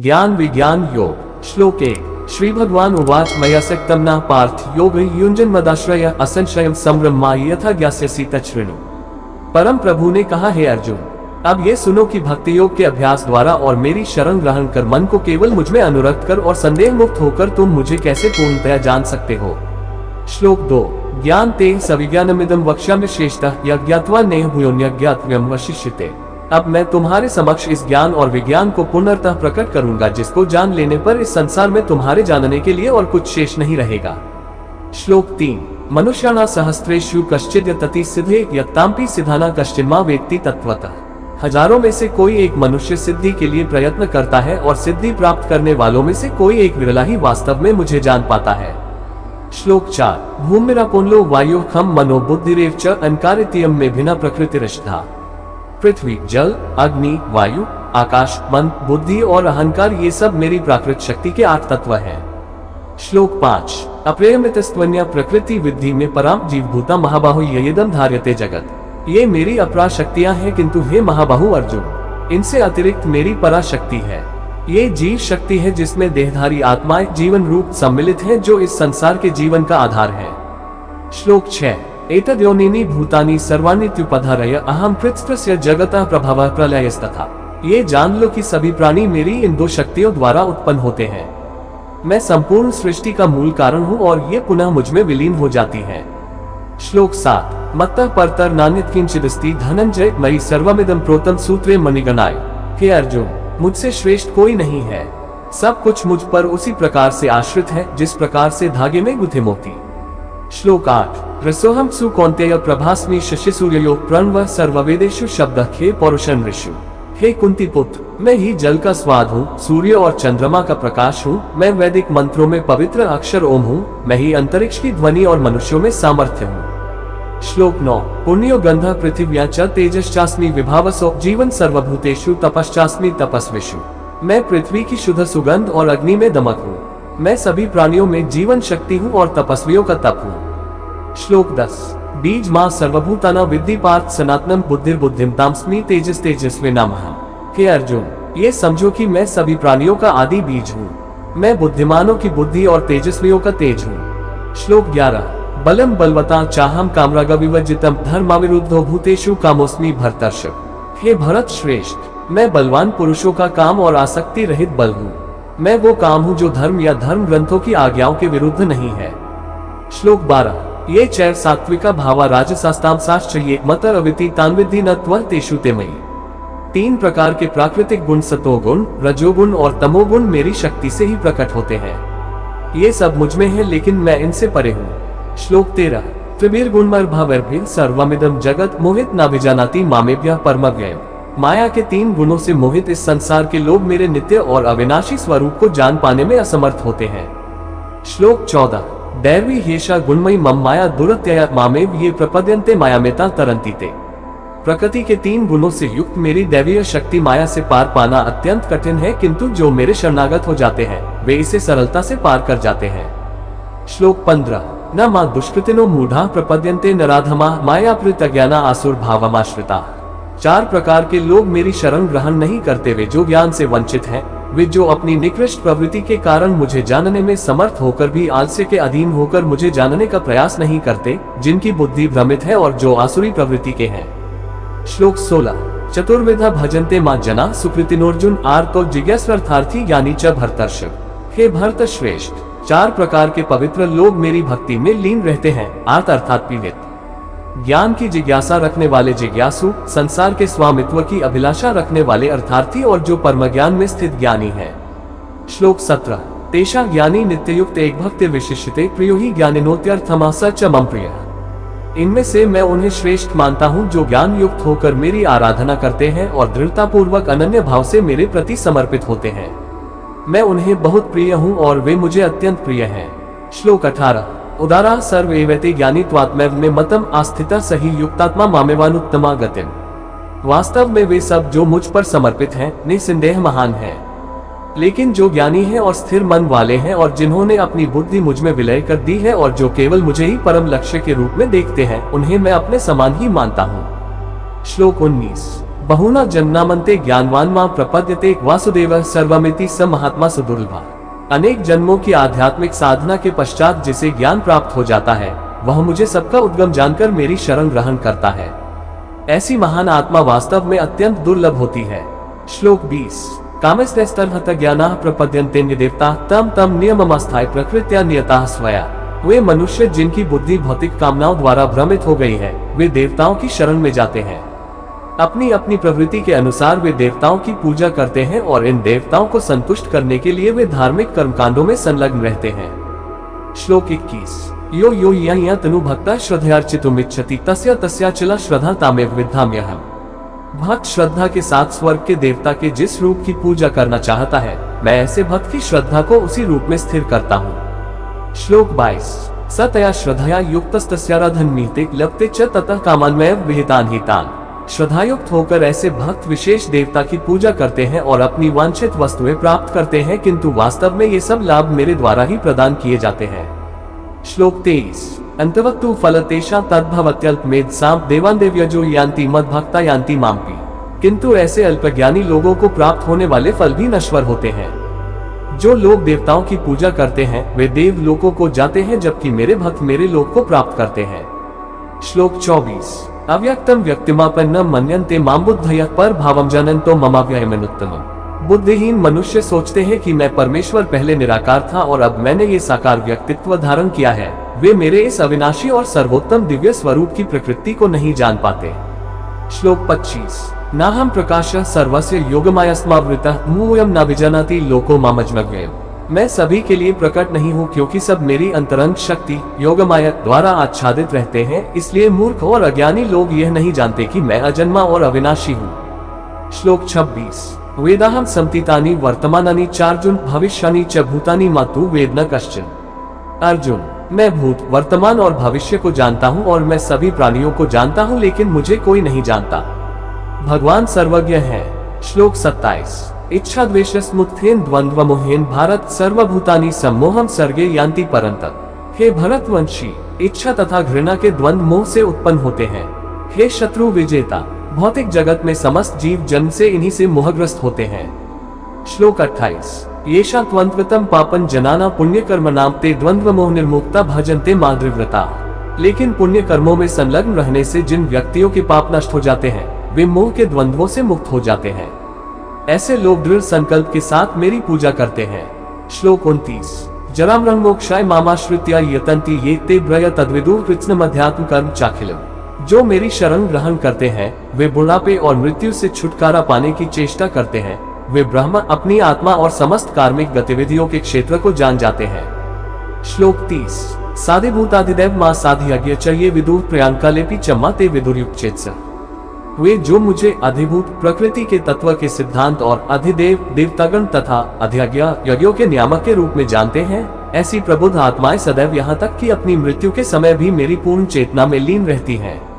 ज्ञान विज्ञान योग। श्लोक 1। श्री भगवान उवाच मया सक्तं न पार्थ योग युञ्जन्मदाश्रय असंशयं संब्रह्मा यथा ज्ञास्यसि तच्छृणु। परम प्रभु ने कहा, हे अर्जुन, अब ये सुनो कि भक्ति योग के अभ्यास द्वारा और मेरी शरण ग्रहण कर मन को केवल मुझ में अनुरक्त कर और संदेह मुक्त होकर तुम मुझे कैसे पूर्णतया जान सकते हो। श्लोक 2। ज्ञान ते सविज्ञानमिदं वक्ष्यामि श्रेष्ठः यज्ञात्वा नेह भूयोऽन्यज्ञातव्यं वशिष्यते। अब मैं तुम्हारे समक्ष इस ज्ञान और विज्ञान को पूर्णतः प्रकट करूंगा जिसको जान लेने पर इस संसार में तुम्हारे जानने के लिए और कुछ शेष नहीं रहेगा। श्लोक 3। मनुष्याणां सहस्रेषु कश्चिद् यतति सिद्धे यत्तांपि सिद्धानां कश्चिन्मा वेत्ति तत्त्वतः। हजारों में से कोई एक मनुष्य सिद्धि के लिए प्रयत्न करता है और सिद्धि प्राप्त करने वालों में से कोई एक विरला ही वास्तव में मुझे जान पाता है। श्लोक 4। भूमिरापोलो वायु खम मनो बुद्धिरेव च अहंकारित्यं में भिन्न प्रकृतिरष्टा। पृथ्वी, जल, अग्नि, वायु, आकाश, मन, बुद्धि और अहंकार ये सब मेरी प्राकृत शक्ति के 8 तत्व हैं। श्लोक 5। अप्रेयमितस्त्वन्या प्रकृति विद्धि में पराम जीवभूता महाबाहु ययेदं धार्यते जगत। ये मेरी अपरा शक्तियां हैं, किंतु हे महाबाहु अर्जुन, इनसे अतिरिक्त मेरी पराशक्ति है। ये जीव शक्ति है जिसमें देहधारी आत्माएं जीवन रूप सम्मिलित हैं जो इस संसार के जीवन का आधार है। श्लोक 6। एतद्योनिनी भूतानि सर्वाण्यत्युपधारय अहं कृत्स्त्रस्य जगतः प्रभवः प्रलयस्तथा। ये जान लो कि सभी प्राणी मेरी इन 2 शक्तियों द्वारा उत्पन्न होते हैं। मैं संपूर्ण सृष्टि का मूल कारण हूँ और ये पुनः मुझ में विलीन हो जाती है। श्लोक 7। मत्तः परतर नान्यत् किंचिदस्ति धनंजय मयि सर्वमिदं प्रोतं सूत्रे मणिगणाय। हे अर्जुन, मुझसे श्रेष्ठ कोई नहीं है। सब कुछ मुझ पर उसी प्रकार से आश्रित है जिस प्रकार से धागे में गुथे मोती। श्लोक 8। रसोहम सु कौन्तेय प्रभास्मि शशि सूर्यो प्रणव सर्ववेदेषु शब्दः खे पौरुषं ऋषु। हे कुंती पुत्र, मैं ही जल का स्वाद हूँ, सूर्य और चंद्रमा का प्रकाश हूँ। मैं वैदिक मंत्रों में पवित्र अक्षर ओम हूँ। मैं ही अंतरिक्ष की ध्वनि और मनुष्यों में सामर्थ्य हूँ। श्लोक 9। पुण्यो गंधः पृथिव्या च तेजश्चास्मि विभावसो जीवन सर्वभूतेषु तपश्चास्मि तपस्विषु। मैं पृथ्वी की शुद्ध सुगंध और अग्नि में दमक हूँ। मैं सभी प्राणियों में जीवन शक्ति हूँ और तपस्वियों का तप हूँ। श्लोक 10। बीज मां सर्वभूतानां विद्धि पार्थ सनातनं बुद्धिर्बुद्धिं तामस्मि तेजस तेजस्वी नामहम्। हे अर्जुन, ये समझो कि मैं सभी प्राणियों का आदि बीज हूँ। मैं बुद्धिमानों की बुद्धि और तेजस्वियों का तेज हूँ। श्लोक 11। बलम बलवता चाहम कामराग विवर्जितम धर्माविरुद्धो भूतेषु कामोस्मि भरतर्षभ। हे भरत श्रेष्ठ, मैं बलवान पुरुषों का काम और आसक्ति रहित बल हूँ। मैं वो काम हूँ जो धर्म या धर्म ग्रंथों की आज्ञाओं के विरुद्ध नहीं है। श्लोक 12। ये चैर सात्विका भावा राजसास्तामसाश्च ये मत अविति तान्विद्धि न त्वं तेषु ते मयि। 3 प्रकार के प्राकृतिक गुण सतोगुण, रजोगुण और तमोगुण मेरी शक्ति से ही प्रकट होते हैं। ये सब मुझ में है लेकिन मैं इनसे परे हूँ। श्लोक 13। त्रिभिर्गुणमर्भावैर्भिः सर्वमिदं जगत् मोहित नाभिजानाति मामेभ्यः परमव्ययम्। माया के 3 गुणों से मोहित इस संसार के लोग मेरे नित्य और अविनाशी स्वरूप को जान पाने में असमर्थ होते हैं। श्लोक 14। दैवी हेषा गुणमयी मम माया दुरत्यया मामेव ये प्रपद्यन्ते मायामेता तरन्ति ते। प्रकृति के 3 गुणों से युक्त मेरी दैवीय शक्ति माया से पार पाना अत्यंत कठिन है, किंतु जो मेरे शरणागत हो जाते हैं वे इसे सरलता से पार कर जाते हैं। श्लोक 15। न मा दुष्कृतिनो मूढ़ा प्रपद्यन्ते नराधमा मायापृत अज्ञाना आसुर भावमाश्रिता। 4 प्रकार के लोग मेरी शरण ग्रहण नहीं करते, वे जो ज्ञान से वंचित हैं, वे जो अपनी निकृष्ट प्रवृत्ति के कारण मुझे जानने में समर्थ होकर भी आलस्य के अधीन होकर मुझे जानने का प्रयास नहीं करते, जिनकी बुद्धि भ्रमित है और जो आसुरी प्रवृत्ति के हैं। श्लोक 16। चतुर्विधा भजन्ते मां जना सुकृतिनोर्जुन आर्तो जिज्ञासार्थार्थी ज्ञानी च भरतर्षभ। हे भरत श्रेष्ठ, 4 प्रकार के पवित्र लोग मेरी भक्ति में लीन रहते हैं। आर्त अर्थात पीड़ित, ज्ञान की जिज्ञासा रखने वाले जिज्ञासु, संसार के स्वामित्व की अभिलाषा रखने वाले अर्थार्थी और जो परम ज्ञान में स्थित ज्ञानी है। श्लोक 17। तेषा ज्ञानी नित्ययुक्त एक भक्ति विशिष्यते प्रियो ही ज्ञानिनोत्यर्थमा स च मम प्रियः। इनमें से मैं उन्हें श्रेष्ठ मानता हूँ जो ज्ञान युक्त होकर मेरी आराधना करते हैं और दृढ़ता पूर्वक अनन्य भाव से मेरे प्रति समर्पित होते हैं। मैं उन्हें बहुत प्रिय हूँ और वे मुझे अत्यंत प्रिय हैं। श्लोक 18। उदारा सर्व एवैते ज्ञानित्वात्मैव में मतम आस्थिता सही युक्तात्मा मामेवानुत्तमा गतिम। वास्तव में वे सब जो मुझ पर समर्पित हैं निसंदेह महान हैं, लेकिन जो ज्ञानी हैं और स्थिर मन वाले हैं और जिन्होंने अपनी बुद्धि मुझ में विलय कर दी है और जो केवल मुझे ही परम लक्ष्य के रूप में देखते हैं, उन्हें मैं अपने समान ही मानता हूँ। श्लोक 19। बहुना जन्मामन्ते ज्ञानवान मां प्रपद्यते वासुदेव सर्वमिति स महात्मा सुदुर्लभा। अनेक जन्मों की आध्यात्मिक साधना के पश्चात जिसे ज्ञान प्राप्त हो जाता है, वह मुझे सबका उद्गम जानकर मेरी शरण ग्रहण करता है। ऐसी महान आत्मा वास्तव में अत्यंत दुर्लभ होती है। श्लोक 20। कामस्तस्तर्हत ज्ञानाः प्रपद्यन्ते निदेवता तम तम नियममस्थाय प्रकृत्या नियताः स्वया। वे मनुष्य जिनकी बुद्धि भौतिक कामनाओं द्वारा भ्रमित हो गई है, वे देवताओं की शरण में जाते हैं। अपनी अपनी प्रवृत्ति के अनुसार वे देवताओं की पूजा करते हैं और इन देवताओं को संतुष्ट करने के लिए वे धार्मिक कर्मकांडों में संलग्न रहते हैं। श्लोक 21। यो यो या तनु भक्ता श्रद्धयार्चितुमिच्छति तस्य तस्याचला श्रद्धा तामेव विद्धाम्यहम्। भक्त श्रद्धा के साथ स्वर्ग के देवता के जिस रूप की पूजा करना चाहता है, मैं ऐसे भक्त की श्रद्धा को उसी रूप में स्थिर करता हूँ। श्लोक 22। स तया श्रद्धया युक्तस्तस्याराधनमीते लप्ते च ततः कामान्वयं विहितान् हितान्। श्रद्धायुक्त होकर ऐसे भक्त विशेष देवता की पूजा करते हैं और अपनी वांछित वस्तुएं प्राप्त करते हैं, किंतु वास्तव में ये सब लाभ मेरे द्वारा ही प्रदान किए जाते हैं। श्लोक 23। अंतवक्तु फलतेषा तद्भवत्यल्पमेधसां देवान् देव्यजो यान्ति मद्भक्ता यान्ति माम्पि। किंतु ऐसे अल्पज्ञानी लोगों को प्राप्त होने वाले फल भी नश्वर होते हैं। जो लोग देवताओं की पूजा करते हैं वे देव लोकों को जाते हैं, जबकि मेरे भक्त मेरे लोक को प्राप्त करते हैं। श्लोक 24। अव्यक्तम व्यक्तिमापन्न मन्यन्ते मां बुद्धयः पर भावम जनन्तो ममाव्ययमनुत्तमम्। बुद्धिहीन मनुष्य सोचते हैं कि मैं परमेश्वर पहले निराकार था और अब मैंने ये साकार व्यक्तित्व धारण किया है। वे मेरे इस अविनाशी और सर्वोत्तम दिव्य स्वरूप की प्रकृति को नहीं जान पाते। श्लोक 25। नाहं प्रकाशः सर्वस्य योगमायास्मावृतः मूयं न विजानाति लोको मामजमव्ययम्। मैं सभी के लिए प्रकट नहीं हूँ, क्योंकि सब मेरी अंतरंग शक्ति योगमाया द्वारा आच्छादित रहते हैं, इसलिए मूर्ख और अज्ञानी लोग यह नहीं जानते कि मैं अजन्मा और अविनाशी हूँ। श्लोक 26। वेदाहं संतीतानि वर्तमानानि चार्जुन भविष्यानि च भूतानि मातु वेद न कश्चन। अर्जुन, मैं भूत वर्तमान और भविष्य को जानता हूँ और मैं सभी प्राणियों को जानता हूँ, लेकिन मुझे कोई नहीं जानता। भगवान सर्वज्ञ है। श्लोक 27। इच्छा द्वेषस्मुत्थेन द्वंद्व मोहेन भारत सर्वभूतानि सम्मोहम सर्गे यान्ति परन्तप। हे भरतवंशी, इच्छा तथा घृणा के द्वंद्व मोह से उत्पन्न होते हैं। हे शत्रु विजेता, भौतिक जगत में समस्त जीव जन्म से इन्हीं से मोहग्रस्त होते हैं। श्लोक 28। येषा त्वन्त्वतम पापन जनाना पुण्य कर्म नाम ते द्वंद्व मोह निर्मुक्ता भजन्ते माद्रिव्रता। लेकिन पुण्य कर्मों में संलग्न रहने से जिन व्यक्तियों के पाप नष्ट हो जाते हैं, वे मोह के द्वंद्वों से मुक्त हो जाते हैं। ऐसे लोग दृढ़ संकल्प के साथ मेरी पूजा करते हैं। श्लोक 29। जरामरण मोक्षाय मामाश्रित्या यतन्ति ये ते ब्रय तद्विदुः कृत्स्नम् अध्यात्म कर्म चाखिलम्। जो मेरी शरण ग्रहण करते हैं वे बुढ़ापे और मृत्यु से छुटकारा पाने की चेष्टा करते हैं। वे ब्रह्म अपनी आत्मा और समस्त कार्मिक गतिविधियों के क्षेत्र को जान जाते हैं। श्लोक 30। साधिभूताधिदैव मां साधियज्ञ च ये विदुः प्रयांकालेपि च मा ते विदुर्युक्चेत्स। वे जो मुझे अधिभूत प्रकृति के तत्व के सिद्धांत और अधिदेव देवतागण तथा अधियज्ञ यज्ञों के नियामक के रूप में जानते हैं, ऐसी प्रबुद्ध आत्माएं सदैव यहाँ तक कि अपनी मृत्यु के समय भी मेरी पूर्ण चेतना में लीन रहती हैं।